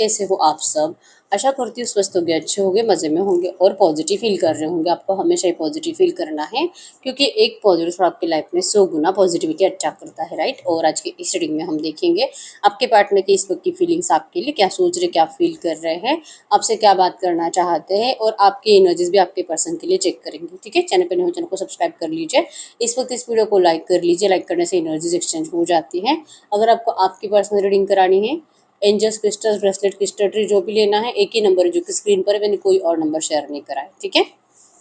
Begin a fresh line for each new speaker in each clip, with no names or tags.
कैसे हो आप सब। आशा करती हूँ स्वस्थ होंगे, अच्छे होंगे, मज़े में होंगे और पॉजिटिव फील कर रहे होंगे। आपको हमेशा ही पॉजिटिव फील करना है, क्योंकि एक पॉजिटिव थॉट आपकी लाइफ में 100 गुना पॉजिटिविटी अट्रैक्ट करता है, राइट। और आज की इस रीडिंग में हम देखेंगे आपके पार्टनर की इस वक्त की फीलिंग्स आपके लिए, क्या सोच रहे, क्या फील कर रहे हैं, आपसे क्या बात करना चाहते हैं, और आपकी एनर्जीज भी आपके पर्सन के लिए चेक करेंगे। ठीक है, चैनल पर नहीं हो चैनल को सब्सक्राइब कर लीजिए। इस वक्त इस वीडियो को लाइक कर लीजिए, लाइक करने से एनर्जीज एक्सचेंज हो जाती है। अगर आपको आपकी पर्सनल रीडिंग करानी है, एंजल्स क्रिस्टल्स ब्रेसलेट क्रिस्टल जो भी लेना है, एक ही नंबर है जो कि स्क्रीन पर है, मैंने कोई और नंबर शेयर नहीं करा है। ठीक है,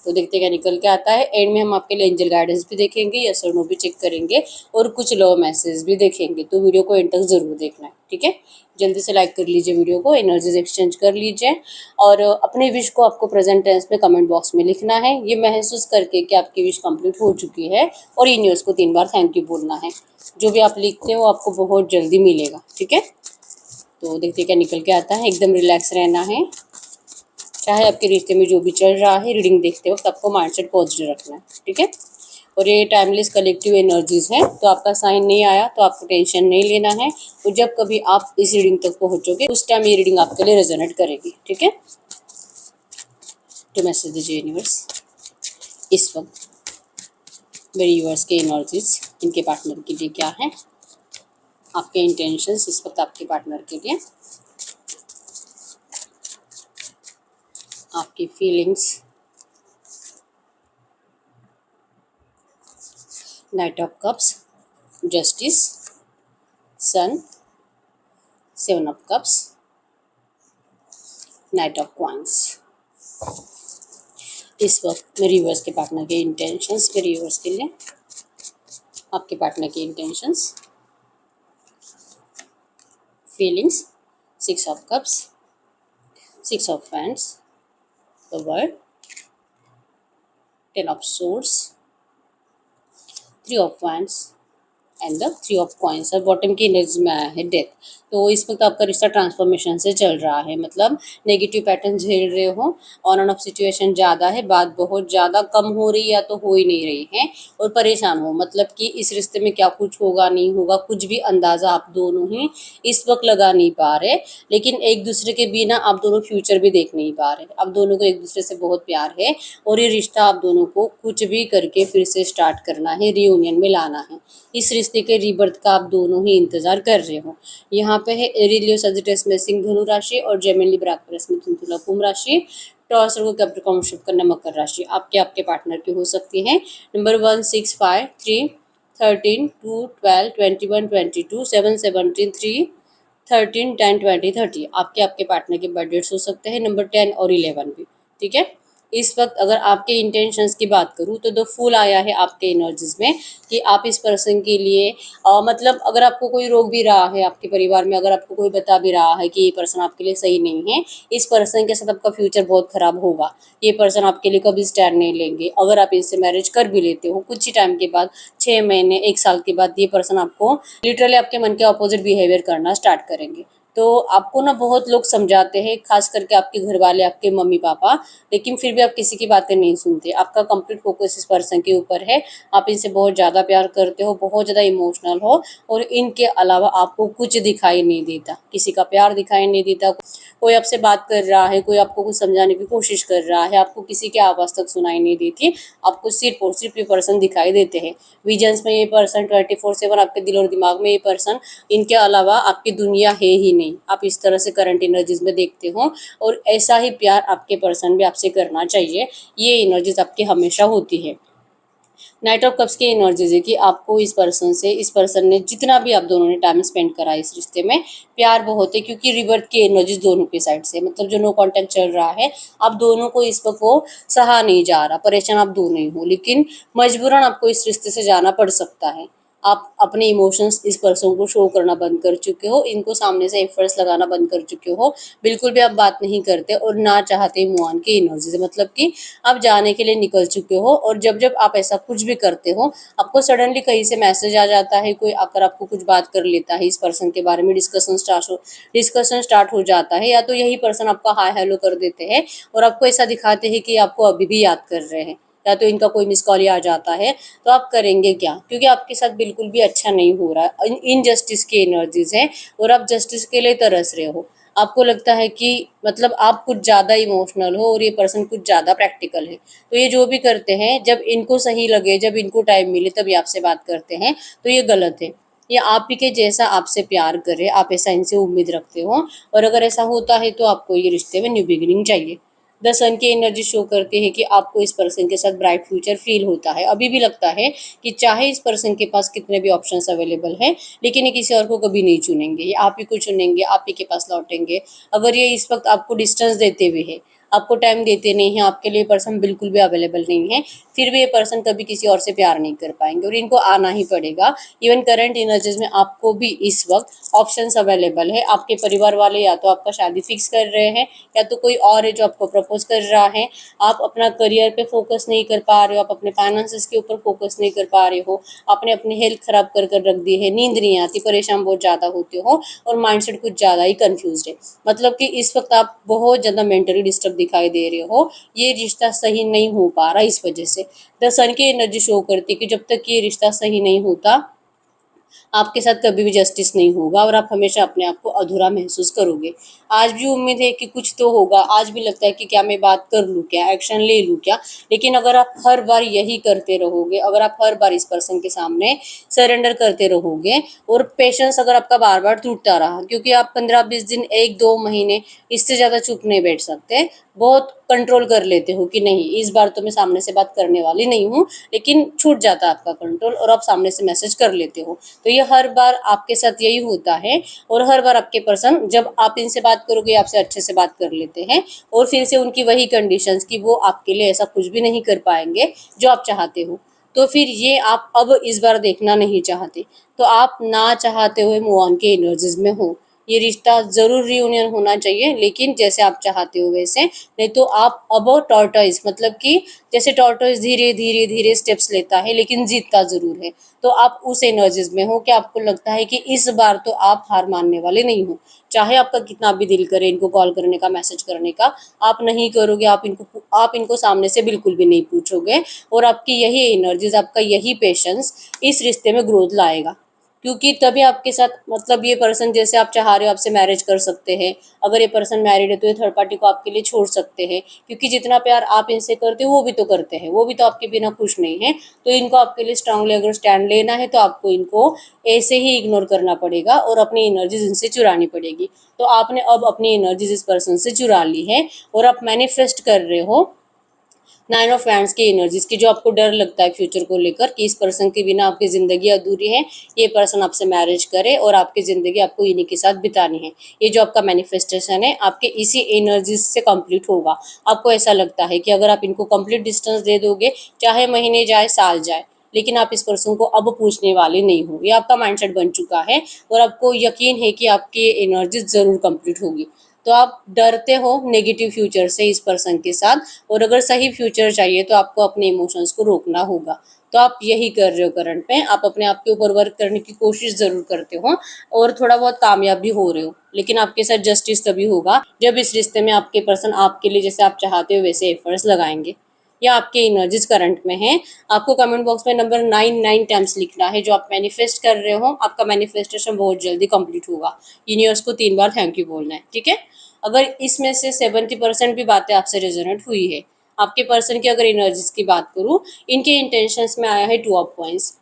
तो देखते क्या निकल के आता है। एंड में हम आपके लिए एंजल गाइडेंस भी देखेंगे, यस और नो भी चेक करेंगे, और कुछ लव मैसेज भी देखेंगे। तो वीडियो को एंड तक जरूर देखना है। ठीक है, जल्दी से लाइक कर लीजिए वीडियो को, एनर्जीज एक्सचेंज कर लीजिए, और अपने विश को आपको प्रेजेंट टेंस में कमेंट बॉक्स में लिखना है, ये महसूस करके कि आपकी विश कंप्लीट हो चुकी है, और यूनिवर्स को 3 बार थैंक यू बोलना है। जो भी आप लिखते हो आपको बहुत जल्दी मिलेगा। ठीक है, तो देखते क्या निकल के आता है। एकदम रिलैक्स रहना है, चाहे आपके रिश्ते में जो भी चल रहा है, रीडिंग देखते वक्त आपको माइंडसेट पॉजिटिव रखना है। ठीक है, और ये टाइमलेस कलेक्टिव एनर्जीज है, तो आपका साइन नहीं आया तो आपको टेंशन नहीं लेना है। और जब कभी आप इस रीडिंग तक पहुंचोगे उस टाइम ये रीडिंग आपके लिए रेजोनेट करेगी। ठीक है, तो मैसेज दीजिए यूनिवर्स इस वक्त मेरे यूनिवर्स के एनर्जीज इनके पार्टनर के लिए क्या है, आपके इंटेंशंस इस वक्त आपके पार्टनर के लिए, आपकी feelings. Knight of cups, justice, sun, 7 of cups, knight of coins. इस वक्त मेरे व्यूअर्स के पार्टनर के इंटेंशंस, मेरे व्यूअर्स के लिए आपके पार्टनर के intentions, feelings. 6 of cups, 6 of friends, the word, 10 of source, 3 of friends and the 3 of coins. और बॉटम की एनर्जी में आया है डेथ। तो इस वक्त आपका रिश्ता ट्रांसफॉर्मेशन से चल रहा है, मतलब नेगेटिव पैटर्न झेल रहे हो, ऑन एंड ऑफ सिचुएशन ज़्यादा है, बात बहुत ज़्यादा कम हो रही या तो हो ही नहीं रही है, और परेशान हो, मतलब कि इस रिश्ते में क्या कुछ होगा नहीं होगा कुछ भी अंदाज़ा आप दोनों ही इस वक्त लगा नहीं पा रहे। लेकिन एक दूसरे के बिना आप दोनों फ्यूचर भी देख नहीं पा रहे। आप दोनों को एक दूसरे से बहुत प्यार है, और ये रिश्ता आप दोनों को कुछ भी करके फिर से स्टार्ट करना है, रियूनियन में लाना है। इस रिश्ते के रीबर्थ का आप दोनों ही इंतजार कर रहे हो। यहाँ पे है एरीज लियो सजिटेरियस में सिंह धनु राशि, और जेमिनी लिब्रा एक्वेरियस में तुला कुंभ राशि, टॉरस वर्गो कैप्रिकॉर्न वृश्चिक कन्या मकर राशि आपके आपके पार्टनर की हो सकती है। नंबर 1 6 5 3 13 2 12 21 22 7 17 3 13 10 20 30 आपके आपके पार्टनर के बर्थ डेट्स हो सकते हैं, नंबर 10 और 11 भी। ठीक है, इस वक्त अगर आपके इंटेंशंस की बात करूँ तो द फूल आया है आपके एनर्जीज में, कि आप इस पर्सन के लिए मतलब अगर आपको कोई रोक भी रहा है आपके परिवार में, अगर आपको कोई बता भी रहा है कि ये पर्सन आपके लिए सही नहीं है, इस पर्सन के साथ आपका फ्यूचर बहुत खराब होगा, ये पर्सन आपके लिए कभी स्टैंड नहीं लेंगे। अगर आप इनसे मैरिज कर भी लेते हो, कुछ ही टाइम के बाद 6 महीने 1 साल के बाद ये पर्सन आपको लिटरली आपके मन के अपोजिट बिहेवियर करना स्टार्ट करेंगे। तो आपको ना बहुत लोग समझाते हैं, खास करके आपके घर वाले, आपके मम्मी पापा, लेकिन फिर भी आप किसी की बातें नहीं सुनते। आपका कंप्लीट फोकस इस पर्सन के ऊपर है, आप इनसे बहुत ज़्यादा प्यार करते हो, बहुत ज़्यादा इमोशनल हो, और इनके अलावा आपको कुछ दिखाई नहीं देता, किसी का प्यार दिखाई नहीं देता। कोई आपसे बात कर रहा है, कोई आपको कुछ समझाने की कोशिश कर रहा है, आपको किसी की आवाज़ तक सुनाई नहीं देती, आपको सिर्फ और सिर्फ ये पर्सन दिखाई देते हैं। विजन्स में ये पर्सन 24/7 आपके दिल और दिमाग में ये पर्सन, इनके अलावा आपकी दुनिया है ही नहीं। आप इस तरह से करंट एनर्जीज में देखते हो, और ऐसा ही प्यार आपके पर्सन भी आपसे करना चाहिए, ये एनर्जीज आपकी हमेशा होती है। नाइट ऑफ कप्स की एनर्जीज है कि आपको इस पर्सन से, इस पर्सन ने जितना भी आप दोनों ने टाइम स्पेंड करा इस रिश्ते में, प्यार बहुत है, क्योंकि रिवर्ट की एनर्जीज दोनों के साइड से, मतलब जो नो कांटेक्ट चल रहा है, आप दोनों को इस वक्त वो सहा नहीं जा रहा, परेशान आप दोनों ही हो, लेकिन मजबूरन आपको इस रिश्ते से जाना पड़ सकता है। आप अपने इमोशंस इस पर्सन को शो करना बंद कर चुके हो, इनको सामने से एफर्ट्स लगाना बंद कर चुके हो, बिल्कुल भी आप बात नहीं करते और ना चाहते मूव ऑन की एनर्जी से, मतलब कि आप जाने के लिए निकल चुके हो। और जब जब आप ऐसा कुछ भी करते हो, आपको सडनली कहीं से मैसेज आ जाता है, कोई आकर आपको कुछ बात कर लेता है, इस पर्सन के बारे में डिस्कशन स्टार्ट हो जाता है, या तो यही पर्सन आपका हाय हेलो कर देते हैं और आपको ऐसा दिखाते हैं कि आपको अभी भी याद कर रहे हैं, या तो इनका कोई मिस कॉल ही आ जाता है, तो आप करेंगे क्या? क्योंकि आपके साथ बिल्कुल भी अच्छा नहीं हो रहा है, इनजस्टिस की एनर्जीज है और आप जस्टिस के लिए तरस रहे हो। आपको लगता है कि मतलब आप कुछ ज़्यादा इमोशनल हो और ये पर्सन कुछ ज़्यादा प्रैक्टिकल है। तो ये जो भी करते हैं, जब इनको सही लगे, जब इनको टाइम मिले तभी आपसे बात करते हैं, तो ये गलत है। ये आप ही के जैसा आपसे प्यार करे, आप ऐसा इनसे उम्मीद रखते हो, और अगर ऐसा होता है तो आपको ये रिश्ते में न्यू बिगिनिंग चाहिए। द सन की एनर्जी शो करती है कि आपको इस पर्सन के साथ ब्राइट फ्यूचर फील होता है। अभी भी लगता है कि चाहे इस पर्सन के पास कितने भी ऑप्शंस अवेलेबल हैं, लेकिन ये किसी और को कभी नहीं चुनेंगे, ये आप ही को चुनेंगे, आप ही के पास लौटेंगे। अगर ये इस वक्त आपको डिस्टेंस देते हुए है, आपको टाइम देते नहीं हैं, आपके लिए पर्सन बिल्कुल भी अवेलेबल नहीं है, फिर भी ये पर्सन कभी किसी और से प्यार नहीं कर पाएंगे और इनको आना ही पड़ेगा। इवन करंट एनर्जीज में आपको भी इस वक्त ऑप्शंस अवेलेबल है। आपके परिवार वाले या तो आपका शादी फिक्स कर रहे हैं, या तो कोई और है जो आपको प्रपोज कर रहा है। आप अपना करियर पे फोकस नहीं कर पा रहे हो, आप अपने फाइनेंसेस के ऊपर फोकस नहीं कर पा रहे हो, आपने अपनी हेल्थ खराब कर कर रख दी है, नींद नहीं आती, परेशान बहुत ज़्यादा होते हो और माइंडसेट कुछ ज़्यादा ही कंफ्यूज है। मतलब कि इस वक्त आप बहुत ज़्यादा मेंटली डिस्टर्ब दिखाई दे रहे हो। ये रिश्ता सही नहीं हो पा रहा इस वजह से। द सन की एनर्जी शो करती है कि जब तक ये रिश्ता सही नहीं होता, आपके साथ कभी भी जस्टिस नहीं होगा और आप हमेशा अपने आप को अधूरा महसूस करोगे। आज भी उम्मीद है कि कुछ तो होगा, आज भी लगता है कि क्या मैं बात कर लूँ, क्या एक्शन ले लूँ क्या। लेकिन अगर आप हर बार यही करते रहोगे, अगर आप हर बार इस पर्सन के सामने सरेंडर करते रहोगे और पेशेंस अगर आपका बार बार टूटता रहा, क्योंकि आप 15-20 दिन, 1-2 महीने इससे ज़्यादा चुप नहीं बैठ सकते, बहुत कंट्रोल कर लेते हो कि नहीं इस बार तो मैं सामने से बात करने वाली नहीं हूँ, लेकिन छूट जाता है आपका कंट्रोल और आप सामने से मैसेज कर लेते हो। तो ये हर बार आपके साथ यही होता है और हर बार आपके पर्सन जब आप इनसे बात करोगे आपसे अच्छे से बात कर लेते हैं, और फिर से उनकी वही कंडीशंस कि वो आपके लिए ऐसा कुछ भी नहीं कर पाएंगे जो आप चाहते हो। तो फिर ये आप अब इस बार देखना नहीं चाहते, तो आप ना चाहते हुए मूव ऑन के एनर्जीज में हो। ये रिश्ता ज़रूर रियूनियन होना चाहिए, लेकिन जैसे आप चाहते हो वैसे, नहीं तो आप अब टॉर्टोइज, मतलब कि जैसे टॉर्टोइज धीरे धीरे धीरे स्टेप्स लेता है लेकिन जीतता ज़रूर है, तो आप उस एनर्जीज में हो कि आपको लगता है कि इस बार तो आप हार मानने वाले नहीं हो। चाहे आपका कितना भी दिल करे इनको कॉल करने का, मैसेज करने का, आप नहीं करोगे, आप इनको सामने से बिल्कुल भी नहीं पूछोगे, और आपकी यही एनर्जीज, आपका यही पेशेंस इस रिश्ते में ग्रोथ लाएगा। क्योंकि तभी आपके साथ, मतलब ये पर्सन जैसे आप चाह रहे हो आपसे मैरिज कर सकते हैं। अगर ये पर्सन मैरिड है तो ये थर्ड पार्टी को आपके लिए छोड़ सकते हैं, क्योंकि जितना प्यार आप इनसे करते हो वो भी तो करते हैं, वो भी तो आपके बिना खुश नहीं है। तो इनको आपके लिए स्ट्रांगली अगर स्टैंड लेना है तो आपको इनको ऐसे ही इग्नोर करना पड़ेगा और अपनी एनर्जीज इनसे चुरानी पड़ेगी। तो आपने अब अपनी एनर्जीज इस पर्सन से चुरा ली है और आप मैनिफेस्ट कर रहे हो 9 ऑफ वैंड्स की एनर्जीज की, जो आपको डर लगता है फ्यूचर को लेकर कि इस पर्सन के बिना आपकी ज़िंदगी अधूरी है, ये पर्सन आपसे मैरिज करे और आपकी ज़िंदगी आपको इन्हीं के साथ बितानी है। ये जो आपका मैनिफेस्टेशन है आपके इसी एनर्जीज से कंप्लीट होगा। आपको ऐसा लगता है कि अगर आप इनको कंप्लीट डिस्टेंस दे दोगे, चाहे महीने जाए, साल जाए, लेकिन आप इस पर्सन को अब पूछने वाले नहीं हो। ये आपका माइंडसेट बन चुका है और आपको यकीन है कि आपकी एनर्जी ज़रूर कंप्लीट होगी। तो आप डरते हो नेगेटिव फ्यूचर से इस पर्सन के साथ, और अगर सही फ्यूचर चाहिए तो आपको अपने इमोशंस को रोकना होगा। तो आप यही कर रहे हो करंट में, आप अपने आप के ऊपर वर्क करने की कोशिश ज़रूर करते हो और थोड़ा बहुत कामयाब भी हो रहे हो, लेकिन आपके साथ जस्टिस तभी होगा जब इस रिश्ते में आपके पर्सन आपके लिए जैसे आप चाहते हो वैसे एफर्ट्स लगाएंगे। या आपके एनर्जीज करंट में है। आपको कमेंट बॉक्स में नंबर 9 लिखना है जो आप मैनिफेस्ट कर रहे हो। आपका मैनिफेस्टेशन बहुत जल्दी कंप्लीट होगा। यूनिवर्स को 3 बार थैंक यू बोलना है, ठीक है। अगर इसमें से 70% भी बातें आपसे रेजोनेट हुई है, आपके पर्सन की अगर एनर्जीज की बात करूँ, इनके इंटेंशंस में आया है 2 ऑफ कॉइंस।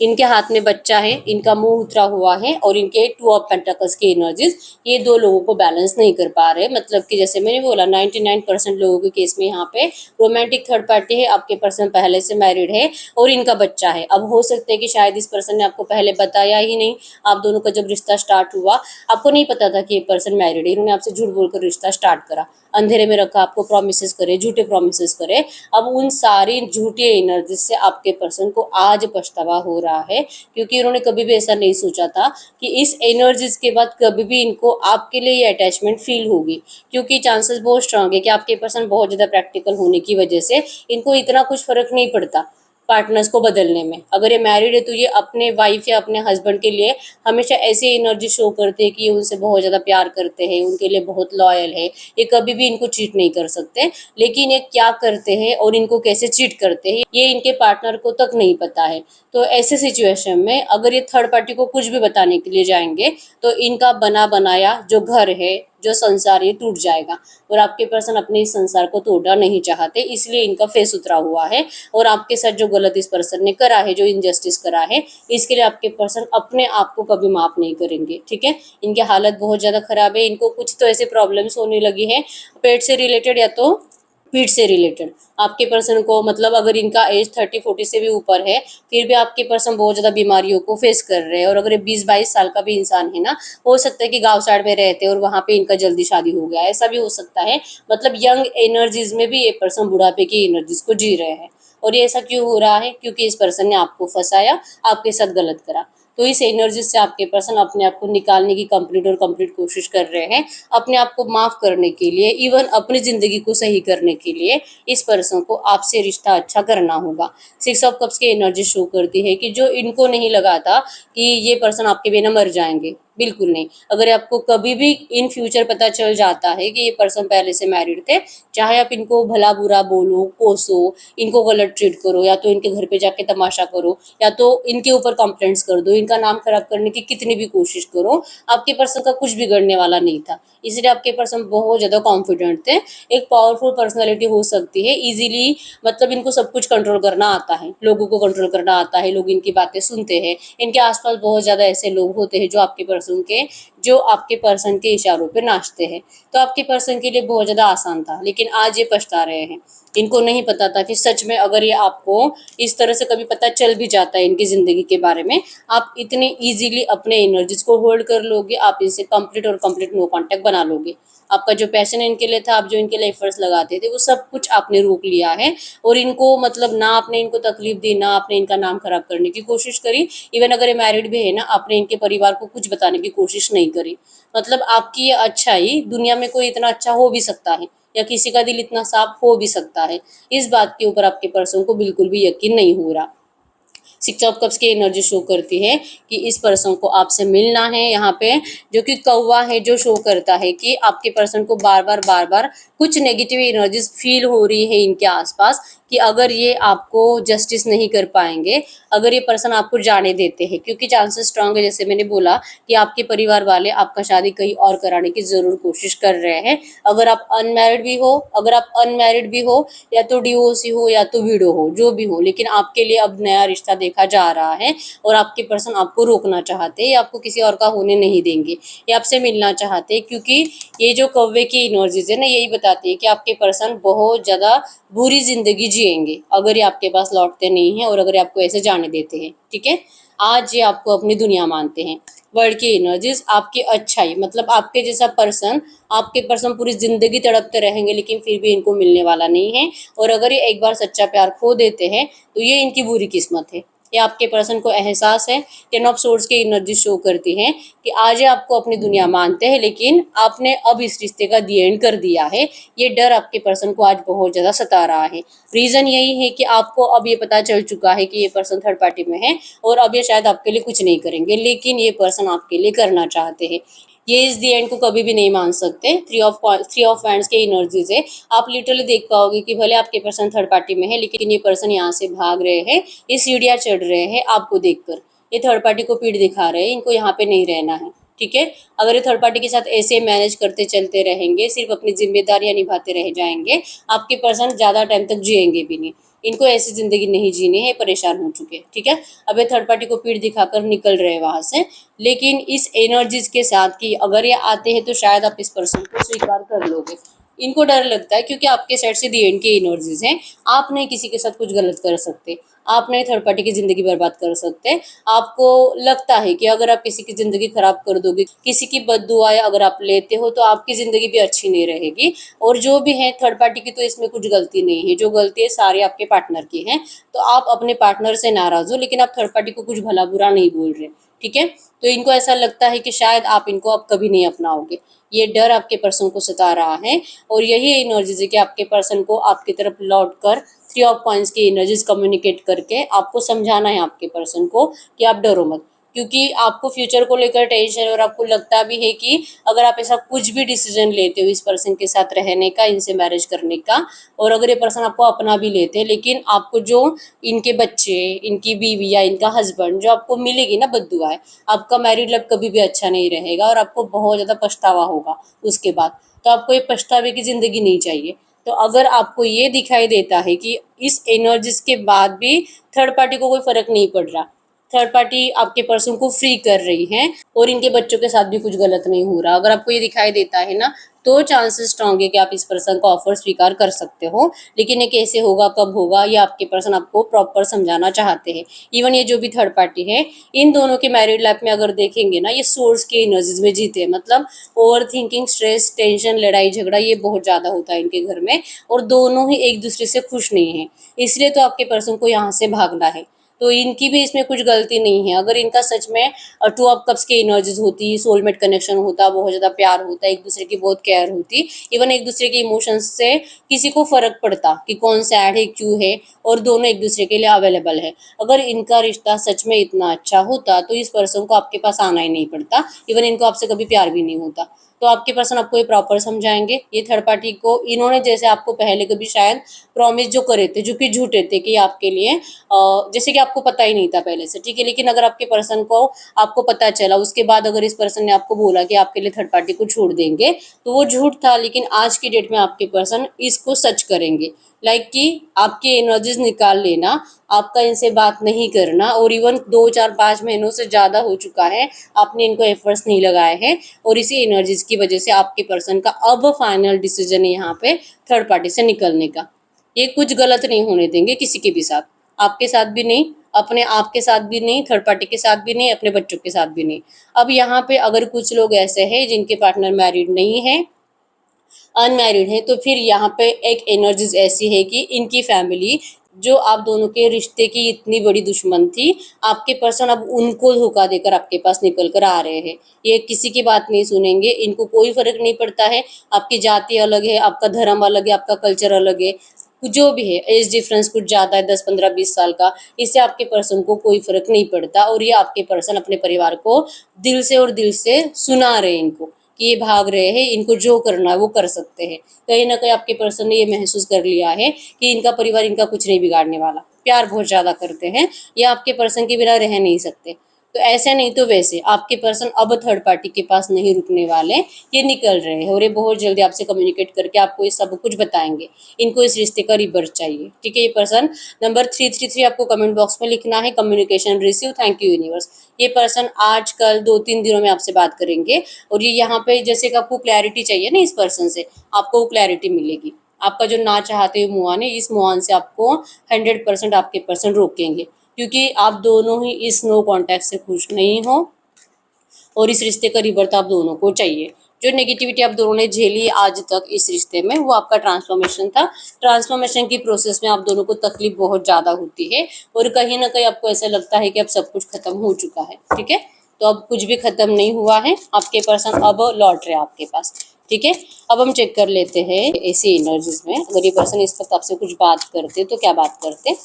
इनके हाथ में बच्चा है, इनका मुंह उतरा हुआ है और इनके 2 ऑफ पेंटाकल्स की एनर्जीज, ये दो लोगों को बैलेंस नहीं कर पा रहे। मतलब कि जैसे मैंने बोला 99% लोगों के केस में यहाँ पे रोमांटिक थर्ड पार्टी है, आपके पर्सन पहले से मैरिड है और इनका बच्चा है। अब हो सकता है कि शायद इस पर्सन ने आपको पहले बताया ही नहीं। आप दोनों का जब रिश्ता स्टार्ट हुआ आपको नहीं पता था कि ये पर्सन मैरिड है, इन्होंने आपसे झूठ बोलकर रिश्ता स्टार्ट करा, अंधेरे में रखा, आपको प्रॉमिसेस करे, झूठे प्रॉमिसेस करे। अब उन सारी झूठी एनर्जी से आपके पर्सन को आज पछतावा हो रहा है, क्योंकि उन्होंने कभी भी ऐसा नहीं सोचा था कि इस एनर्जीज के बाद कभी भी इनको आपके लिए ये अटैचमेंट फील होगी। क्योंकि चांसेस बहुत स्ट्रांग है कि आपके पर्सन बहुत ज़्यादा प्रैक्टिकल होने की वजह से इनको इतना कुछ फर्क नहीं पड़ता पार्टनर्स को बदलने में। अगर ये मैरिड है तो ये अपने वाइफ या अपने हस्बैंड के लिए हमेशा ऐसी एनर्जी शो करते हैं कि ये उनसे बहुत ज़्यादा प्यार करते हैं, उनके लिए बहुत लॉयल है, ये कभी भी इनको चीट नहीं कर सकते। लेकिन ये क्या करते हैं और इनको कैसे चीट करते हैं ये इनके पार्टनर को तक नहीं पता है। तो ऐसे सिचुएशन में अगर ये थर्ड पार्टी को कुछ भी बताने के लिए जाएंगे तो इनका बना बनाया जो घर है, जो संसार ये टूट जाएगा। और आपके पर्सन अपने इस संसार को तोड़ना नहीं चाहते, इसलिए इनका फेस उतरा हुआ है। और आपके साथ जो गलत इस पर्सन ने करा है, जो इनजस्टिस करा है, इसके लिए आपके पर्सन अपने आप को कभी माफ नहीं करेंगे। ठीक है, इनकी हालत बहुत ज्यादा खराब है। इनको कुछ तो ऐसे प्रॉब्लम्स होने लगी है, पेट से रिलेटेड या तो पीठ से रिलेटेड। आपके पर्सन को मतलब अगर इनका एज 30-40 से भी ऊपर है, फिर भी आपके पर्सन बहुत ज्यादा बीमारियों को फेस कर रहे हैं। और अगर 20-22 साल का भी इंसान है ना, हो सकता है कि गांव साइड में रहते हैं और वहां पे इनका जल्दी शादी हो गया, ऐसा भी हो सकता है। मतलब यंग एनर्जीज में भी ये पर्सन बुढ़ापे की एनर्जीज को जी रहे हैं। और ये ऐसा क्यों हो रहा है? क्योंकि इस पर्सन ने आपको फंसाया, आपके साथ गलत करा। तो इस एनर्जी से आपके पर्सन अपने आप को निकालने की कंप्लीट कोशिश कर रहे हैं, अपने आप को माफ करने के लिए, इवन अपनी जिंदगी को सही करने के लिए इस पर्सन को आपसे रिश्ता अच्छा करना होगा। 6 ऑफ कप्स की एनर्जी शो करती है कि जो इनको नहीं लगा था कि ये पर्सन आपके बिना मर जाएंगे, बिल्कुल नहीं। अगर आपको कभी भी इन फ्यूचर पता चल जाता है कि ये पर्सन पहले से मैरिड थे, चाहे आप इनको भला बुरा बोलो, कोसो, इनको गलत ट्रीट करो, या तो इनके घर पे जाके तमाशा करो, या तो इनके ऊपर कंप्लेंट्स कर दो, इनका नाम खराब करने की कितनी भी कोशिश करो, आपके पर्सन का कुछ बिगड़ने वाला नहीं था। इसलिए आपके पर्सन बहुत ज्यादा कॉन्फिडेंट थे। एक पावरफुल पर्सनैलिटी हो सकती है इजीली, मतलब इनको सब कुछ कंट्रोल करना आता है, लोगों को कंट्रोल करना आता है, लोग इनकी बातें सुनते हैं। इनके आसपास बहुत ज्यादा ऐसे लोग होते हैं जो आपके पर्सन के इशारों पे नाचते हैं। तो आपके पर्सन के लिए बहुत ज्यादा आसान था, लेकिन आज ये पछता रहे हैं। इनको नहीं पता था कि सच में अगर ये आपको इस तरह से कभी पता चल भी जाता है इनकी जिंदगी के बारे में, आप इतने इजीली अपने एनर्जीज को होल्ड कर लोगे, आप इनसे कंप्लीट नो कांटेक्ट बना लोगे। आपका जो पैशन इनके लिए था, आप जो इनके लिए एफर्ट्स लगाते थे, वो सब कुछ आपने रोक लिया है। और इनको मतलब ना आपने इनको तकलीफ दी, ना आपने इनका नाम खराब करने की कोशिश करी। इवन अगर ये मैरिड भी है ना, आपने इनके परिवार को कुछ बताने की कोशिश नहीं करी। मतलब आपकी ये अच्छाई, दुनिया में कोई इतना अच्छा हो भी सकता है, या किसी का दिल इतना साफ हो भी सकता है, इस बात के ऊपर आपके पर्सन को बिल्कुल भी यकीन नहीं हो रहा। 6 ऑफ कप्स की एनर्जी शो करती है कि इस पर्सन को आपसे मिलना है। यहाँ पे जो कि कौवा है, जो शो करता है कि आपके पर्सन को बार बार कुछ नेगेटिव एनर्जीज फील हो रही है इनके आसपास, कि अगर ये आपको जस्टिस नहीं कर पाएंगे, अगर ये पर्सन आपको जाने देते हैं, क्योंकि चांसेस स्ट्रांग है, जैसे मैंने बोला कि आपके परिवार वाले आपका शादी कहीं और कराने की जरूर कोशिश कर रहे हैं। अगर आप अनमैरिड भी हो, या तो डिवोर्सी हो, या तो विडो हो, जो भी हो, लेकिन आपके लिए अब नया रिश्ता देखा जा रहा है। और आपके पर्सन आपको रोकना चाहते हैं, या आपको किसी और का होने नहीं देंगे, ये आपसे मिलना चाहते हैं। क्योंकि ये जो कौवे की एनर्जीज है ना, यही बताती है कि आपके पर्सन बहुत ज्यादा बुरी जिंदगी जिएंगे अगर ये आपके पास लौटते नहीं है, और अगर ये आपको ऐसे जाने देते हैं। ठीक है, आज ये आपको अपनी दुनिया मानते हैं। वर्ल्ड की एनर्जीज आपकी अच्छाई, मतलब आपके जैसा पर्सन, आपके पर्सन पूरी जिंदगी तड़पते रहेंगे, लेकिन फिर भी इनको मिलने वाला नहीं है। और अगर ये एक बार सच्चा प्यार खो देते हैं, तो ये इनकी बुरी किस्मत है। ये आपके पर्सन को एहसास है। 10 ऑफ सोर्ड्स की एनर्जी शो करती है कि आज ये आपको अपनी दुनिया मानते हैं, लेकिन आपने अब इस रिश्ते का दी एंड कर दिया है। ये डर आपके पर्सन को आज बहुत ज्यादा सता रहा है। रीजन यही है कि आपको अब ये पता चल चुका है कि ये पर्सन थर्ड पार्टी में है, और अब ये शायद आपके लिए कुछ नहीं करेंगे, लेकिन ये पर्सन आपके लिए करना चाहते हैं। ये इस दी एंड को कभी भी नहीं मान सकते। थ्री ऑफ वैंड्स के एनर्जीज है। आप लिटरली देख पाओगे कि भले आपके पर्सन थर्ड पार्टी में है, लेकिन ये पर्सन यहाँ से भाग रहे हैं, ये सीढ़ियाँ चढ़ रहे हैं आपको देखकर। ये थर्ड पार्टी को पीठ दिखा रहे हैं, इनको यहाँ पे नहीं रहना है। ठीक है, अगर ये थर्ड पार्टी के साथ ऐसे मैनेज करते चलते रहेंगे, सिर्फ अपनी जिम्मेदारियां निभाते रह जाएंगे, आपके पर्सन ज्यादा टाइम तक जिएंगे भी नहीं। इनको ऐसी जिंदगी नहीं जीनी है, परेशान हो चुके। ठीक है, अब ये थर्ड पार्टी को पीठ दिखाकर निकल रहे हैं वहां से। लेकिन इस एनर्जीज के साथ कि अगर ये आते हैं तो शायद आप इस पर्सन को स्वीकार कर लोगे। इनको डर लगता है, क्योंकि आपके साइड से दी एंड की एनर्जीज हैं। आप नहीं किसी के साथ कुछ गलत कर सकते, आप नहीं थर्ड पार्टी की जिंदगी बर्बाद कर सकते। आपको लगता है कि अगर आप किसी की जिंदगी खराब कर दोगे, किसी की बद्दुआएं अगर आप लेते हो, तो आपकी जिंदगी भी अच्छी नहीं रहेगी। और जो भी है थर्ड पार्टी की, तो इसमें कुछ गलती नहीं है, जो गलती है सारी आपके पार्टनर की है। तो आप अपने पार्टनर से नाराज हो, लेकिन आप थर्ड पार्टी को कुछ भला बुरा नहीं बोल रहे। ठीक है, तो इनको ऐसा लगता है कि शायद आप इनको अब कभी नहीं अपनाओगे। ये डर आपके पर्सन को सता रहा है, और यही एनर्जीज है कि आपके पर्सन को आपकी तरफ लौट कर 3 ऑफ कॉइंस की एनर्जीज कम्युनिकेट करके आपको समझाना है आपके पर्सन को कि आप डरो मत। क्योंकि आपको फ्यूचर को लेकर टेंशन है और आपको लगता भी है कि अगर आप ऐसा कुछ भी डिसीजन लेते हो इस पर्सन के साथ रहने का, इनसे मैरिज करने का, और अगर ये पर्सन आपको अपना भी लेते हैं, लेकिन आपको जो इनके बच्चे, इनकी बीवी या इनका हस्बैंड जो आपको मिलेगी ना बद्दुआ है, आपका मैरिड लाइफ कभी भी अच्छा नहीं रहेगा और आपको बहुत ज़्यादा पछतावा होगा उसके बाद। तो आपको ये पछतावे की ज़िंदगी नहीं चाहिए। तो अगर आपको ये दिखाई देता है कि इस एनर्जीज के बाद भी थर्ड पार्टी को कोई फर्क नहीं पड़ रहा, थर्ड पार्टी आपके पर्सन को फ्री कर रही है और इनके बच्चों के साथ भी कुछ गलत नहीं हो रहा, अगर आपको ये दिखाई देता है ना, तो चांसेस स्ट्रांग है कि आप इस पर्सन का ऑफर स्वीकार कर सकते हो। लेकिन ये कैसे होगा, कब होगा, ये आपके पर्सन आपको प्रॉपर समझाना चाहते हैं। इवन ये जो भी थर्ड पार्टी है, इन दोनों के मैरिड लाइफ में अगर देखेंगे ना, ये सोर्स के एनर्जीज में जीते हैं। मतलब ओवर थिंकिंग, स्ट्रेस, टेंशन, लड़ाई झगड़ा ये बहुत ज़्यादा होता है इनके घर में, और दोनों ही एक दूसरे से खुश नहीं है। इसलिए तो आपके पर्सन को यहाँ से भागना है। तो इनकी भी इसमें कुछ गलती नहीं है। अगर इनका सच में टू ऑफ कप्स की एनर्जीज होती, सोलमेट कनेक्शन होता, बहुत ज़्यादा प्यार होता, एक दूसरे की बहुत केयर होती, इवन एक दूसरे के इमोशंस से किसी को फर्क पड़ता कि कौन सैड है, क्यों है, और दोनों एक दूसरे के लिए अवेलेबल है, अगर इनका रिश्ता सच में इतना अच्छा होता तो इस पर्सन को आपके पास आना ही नहीं पड़ता, इवन इनको आपसे कभी प्यार भी नहीं होता। तो आपके पर्सन आपको ये प्रॉपर समझाएंगे। ये थर्ड पार्टी को इन्होंने जैसे आपको पहले कभी शायद प्रॉमिस जो करे थे, जो कि झूठे थे, कि आपके लिए जैसे कि आपको पता ही नहीं था पहले से, ठीक है, लेकिन अगर आपके पर्सन को आपको पता चला, उसके बाद अगर इस पर्सन ने आपको बोला कि आपके लिए थर्ड पार्टी को छोड़ देंगे, तो वो झूठ था। लेकिन आज की डेट में आपके पर्सन इसको सच करेंगे, लाइक कि आपकी एनर्जीज निकाल लेना, आपका इनसे बात नहीं करना, और इवन 2 4 5 महीनों से ज़्यादा हो चुका है आपने इनको एफर्ट्स नहीं लगाए हैं, और इसी एनर्जीज की वजह से आपके पर्सन का अब फाइनल डिसीजन है यहाँ पे थर्ड पार्टी से निकलने का। ये कुछ गलत नहीं होने देंगे किसी के भी साथ, आपके साथ भी नहीं, अपने आप के साथ भी नहीं, थर्ड पार्टी के साथ भी नहीं, अपने बच्चों के साथ भी नहीं। अब यहाँ पे अगर कुछ लोग ऐसे हैं जिनके पार्टनर मैरिड नहीं है, अनमैरिड है, तो फिर यहाँ पे एक एनर्जीज ऐसी है कि इनकी फैमिली जो आप दोनों के रिश्ते की इतनी बड़ी दुश्मन थी, आपके पर्सन अब उनको धोखा देकर आपके पास निकल कर आ रहे हैं। ये किसी की बात नहीं सुनेंगे, इनको कोई फर्क नहीं पड़ता है, आपकी जाति अलग है, आपका धर्म अलग है, आपका कल्चर अलग है, जो भी है, एज डिफरेंस कुछ ज़्यादा है, 10 15 20 साल का, इससे आपके पर्सन को कोई फर्क नहीं पड़ता। और ये आपके पर्सन अपने परिवार को दिल से और दिल से सुना रहे हैं इनको कि ये भाग रहे हैं, इनको जो करना है वो कर सकते हैं। कहीं ना कहीं आपके पर्सन ने ये महसूस कर लिया है कि इनका परिवार इनका कुछ नहीं बिगाड़ने वाला, प्यार बहुत ज़्यादा करते हैं, ये आपके पर्सन के बिना रह नहीं सकते। तो ऐसे नहीं तो वैसे आपके पर्सन अब थर्ड पार्टी के पास नहीं रुकने वाले, ये निकल रहे हैं और ये बहुत जल्दी आपसे कम्युनिकेट करके आपको ये सब कुछ बताएंगे। इनको इस रिश्ते का रिबर्थ चाहिए, ठीक है। ये पर्सन नंबर 333 आपको कमेंट बॉक्स में लिखना है, communication receive, thank you universe. ये पर्सन आज कल 2 3 दिनों में आपसे बात करेंगे, और ये यहाँ पे जैसे कि आपको क्लैरिटी चाहिए ना इस पर्सन से, आपको वो क्लैरिटी मिलेगी। आपका जो ना चाहते हुए मुआन है, इस मुआन से आपको 100% आपके पर्सन रोकेंगे, क्योंकि आप दोनों ही इस नो कॉन्टैक्ट से खुश नहीं हो और इस रिश्ते का रिबर्थ आप दोनों को चाहिए। जो नेगेटिविटी आप दोनों ने झेली आज तक इस रिश्ते में, वो आपका ट्रांसफॉर्मेशन था। ट्रांसफॉर्मेशन की प्रोसेस में आप दोनों को तकलीफ बहुत ज़्यादा होती है और कहीं ना कहीं आपको ऐसा लगता है कि अब सब कुछ खत्म हो चुका है, ठीक है। तो अब कुछ भी खत्म नहीं हुआ है, आपके पर्सन अब लौट रहे हैं आपके पास, ठीक है। अब हम चेक कर लेते हैं ऐसी एनर्जीज में, अगर ये पर्सन इस वक्त आपसे कुछ बात करते तो क्या बात करते,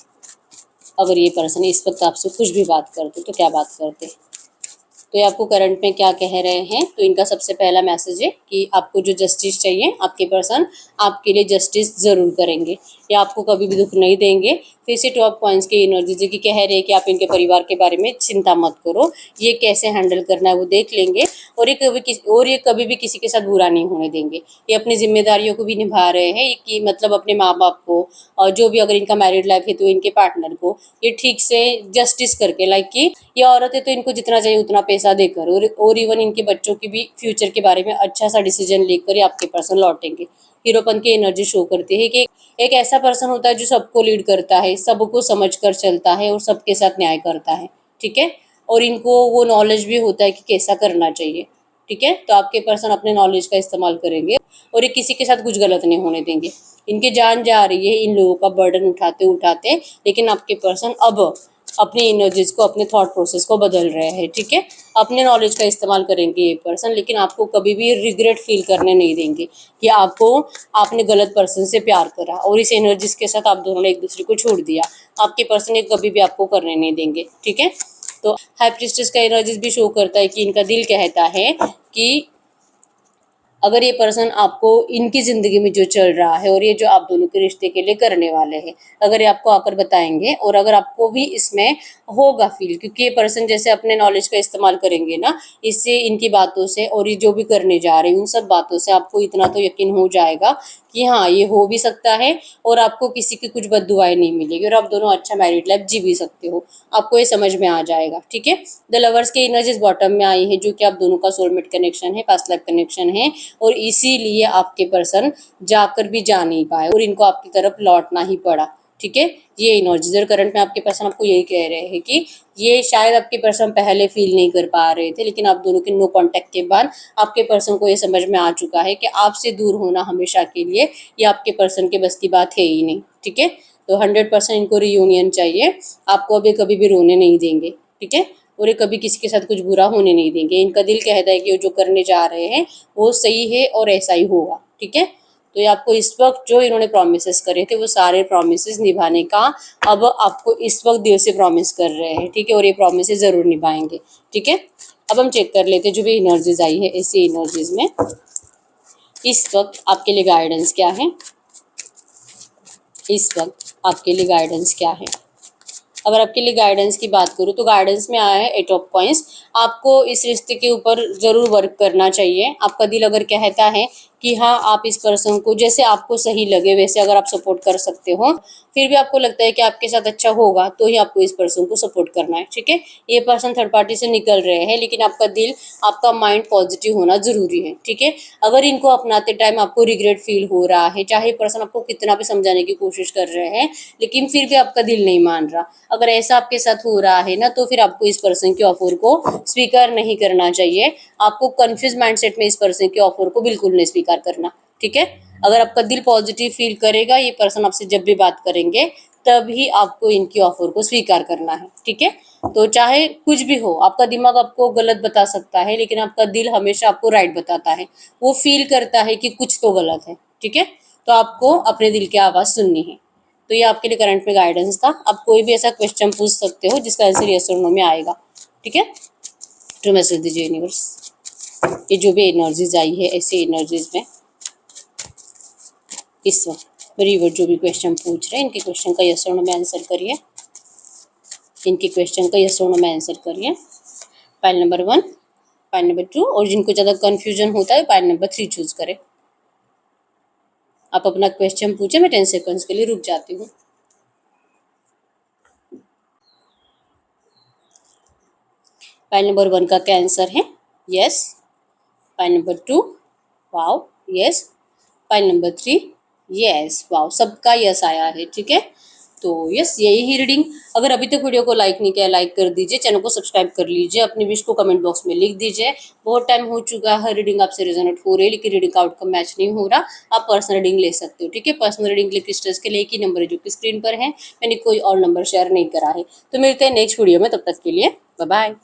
अगर ये पर्सन इस वक्त आपसे कुछ भी बात करते तो क्या बात करते। तो ये आपको करंट में क्या कह रहे हैं, तो इनका सबसे पहला मैसेज है कि आपको जो जस्टिस चाहिए, आपके पर्सन आपके लिए जस्टिस ज़रूर करेंगे, या आपको कभी भी दुख नहीं देंगे। फिर से टॉप पॉइंट्स की एनर्जी की कह रहे हैं कि आप इनके परिवार के बारे में चिंता मत करो, ये कैसे हैंडल करना है वो देख लेंगे, और ये कभी भी किसी के साथ बुरा नहीं होने देंगे। ये अपनी जिम्मेदारियों को भी निभा रहे हैं कि मतलब अपने माँ बाप को, और जो भी अगर इनका मैरिड लाइफ है तो इनके पार्टनर को ये ठीक से जस्टिस करके, लाइक कि ये औरत है तो इनको जितना चाहिए उतना पैसा देकर, और इवन इनके बच्चों की भी फ्यूचर के बारे में अच्छा सा डिसीजन लेकर ये आपके पर्सन लौटेंगे। हीरोपन की एनर्जी शो करती है कि एक ऐसा पर्सन होता है जो सबको लीड करता है, सबको समझ कर चलता है और सबके साथ न्याय करता है, ठीक है। और इनको वो नॉलेज भी होता है कि कैसा करना चाहिए, ठीक है। तो आपके पर्सन अपने नॉलेज का इस्तेमाल करेंगे और ये किसी के साथ कुछ गलत नहीं होने देंगे। इनकी जान जा रही है इन लोगों का बर्डन उठाते उठाते, लेकिन आपके पर्सन अब अपनी एनर्जीज को, अपने थॉट प्रोसेस को बदल रहे हैं, ठीक है। अपने नॉलेज का इस्तेमाल करेंगे ये पर्सन, लेकिन आपको कभी भी रिग्रेट फील करने नहीं देंगे कि आपने गलत पर्सन से प्यार करा और इस एनर्जीज के साथ आप दोनों ने एक दूसरे को छोड़ दिया। आपके पर्सन ये कभी भी आपको करने नहीं देंगे, ठीक है। तो हाई प्रीस्टेस का एनर्जीज भी शो करता है कि इनका दिल कहता है कि अगर ये पर्सन आपको इनकी ज़िंदगी में जो चल रहा है और ये जो आप दोनों के रिश्ते के लिए करने वाले हैं, अगर ये आपको आकर बताएंगे और अगर आपको भी इसमें होगा फील, क्योंकि ये पर्सन जैसे अपने नॉलेज का इस्तेमाल करेंगे ना, इससे इनकी बातों से और ये जो भी करने जा रहे हैं उन सब बातों से आपको इतना तो यकीन हो जाएगा कि हाँ ये हो भी सकता है और आपको किसी की कुछ बददुआएं नहीं मिलेगी और आप दोनों अच्छा मैरिड लाइफ जी भी सकते हो। आपको ये समझ में आ जाएगा। ठीक है, द लवर्स की एनर्जीज बॉटम में आई है, जो कि आप दोनों का सोलमेट कनेक्शन है, पास्ट लाइफ कनेक्शन है और इसीलिए आपके पर्सन जाकर भी जा नहीं पाए और इनको आपकी तरफ लौटना ही पड़ा। ठीक है, ये एनर्जीज और करंट में आपके पर्सन आपको यही कह रहे हैं कि ये शायद आपके पर्सन पहले फील नहीं कर पा रहे थे, लेकिन आप दोनों के नो कांटेक्ट के बाद आपके पर्सन को ये समझ में आ चुका है कि आपसे दूर होना हमेशा के लिए ये आपके पर्सन के बस की बात है ही नहीं। ठीक है, तो 100% इनको रियूनियन चाहिए। आपको अभी कभी भी रोने नहीं देंगे। ठीक है, और ये कभी किसी के साथ कुछ बुरा होने नहीं देंगे। इनका दिल कहता है कि वो जो करने जा रहे हैं वो सही है और ऐसा ही होगा। ठीक है, तो ये आपको इस वक्त जो इन्होंने प्रॉमिसेस करे थे वो सारे प्रॉमिसेस निभाने का अब आपको इस वक्त दिल से प्रॉमिस कर रहे हैं। ठीक है, और ये प्रॉमिसेस जरूर निभाएंगे। ठीक है, अब हम चेक कर लेते हैं जो भी एनर्जीज आई है ऐसी एनर्जीज में इस वक्त आपके लिए गाइडेंस क्या है। इस वक्त आपके लिए गाइडेंस क्या है। अगर आपके लिए गाइडेंस की बात करूँ तो गाइडेंस में आया है 8 ऑफ कॉइंस। आपको इस रिश्ते के ऊपर ज़रूर वर्क करना चाहिए। आपका दिल अगर कहता है कि हाँ आप इस पर्सन को जैसे आपको सही लगे वैसे अगर आप सपोर्ट कर सकते हो, फिर भी आपको लगता है कि आपके साथ अच्छा होगा तो ही आपको इस पर्सन को सपोर्ट करना है। ठीक है, ये पर्सन थर्ड पार्टी से निकल रहे हैं लेकिन आपका दिल, आपका माइंड पॉजिटिव होना ज़रूरी है। ठीक है, अगर इनको अपनाते टाइम आपको रिग्रेट फील हो रहा है, चाहे पर्सन आपको कितना भी समझाने की कोशिश कर रहे हैं लेकिन फिर भी आपका दिल नहीं मान रहा, अगर ऐसा आपके साथ हो रहा है ना, तो फिर आपको इस पर्सन के ऑफर को स्वीकार नहीं करना चाहिए। आपको कंफ्यूज माइंडसेट में इस पर्सन के ऑफर को बिल्कुल नहीं स्वीकार करना। ठीक है, अगर आपका दिल पॉजिटिव फील करेगा, ये पर्सन आपसे जब भी बात करेंगे तभी आपको इनकी ऑफर को स्वीकार करना है। ठीक है, तो चाहे कुछ भी हो, आपका दिमाग आपको गलत बता सकता है लेकिन आपका दिल हमेशा आपको राइट बताता है। वो फील करता है कि कुछ तो गलत है। ठीक है, तो आपको अपने दिल की आवाज़ सुननी है। तो ये आपके लिए करंट में गाइडेंस था। आप कोई भी ऐसा क्वेश्चन पूछ सकते हो जिसका आंसर यस और नो में आएगा। ठीक है, तो मैसेज दीजिए यूनिवर्स, ये जो भी एनर्जीज आई है ऐसी एनर्जीज में इस वक्त रिवर जो भी क्वेश्चन पूछ रहे हैं इनके क्वेश्चन का यस और नो में आंसर करिए। इनके क्वेश्चन का यस और नो में आंसर करिए। पाइल नंबर 1, पाइल नंबर 2 और जिनको ज़्यादा कन्फ्यूजन होता है पाइल नंबर 3 चूज करें। आप अपना क्वेश्चन पूछे, मैं 10 सेकंड्स के लिए रुक जाती हूँ। पाइल नंबर 1 का क्या आंसर है? Yes. Pile number 2 wow yes. Pile number 3 yes wow, सबका यस आया है। ठीक है, तो यस यही ही रीडिंग। अगर अभी तक वीडियो को लाइक नहीं किया लाइक कर दीजिए, चैनल को सब्सक्राइब कर लीजिए, अपनी विश को कमेंट बॉक्स में लिख दीजिए। बहुत टाइम हो चुका है, रीडिंग आपसे रेजोनेट हो रही है लेकिन रीडिंग का आउटकम मैच नहीं हो रहा, आप पर्सनल रीडिंग ले सकते हो। ठीक है, पर्सनल रीडिंग के लिए क्रिस्टल्स के लिए एक ही नंबर है जो कि स्क्रीन पर है, मैंने कोई और नंबर शेयर नहीं करा है। तो मिलते हैं नेक्स्ट वीडियो में, तब तक के लिए बाय बाय।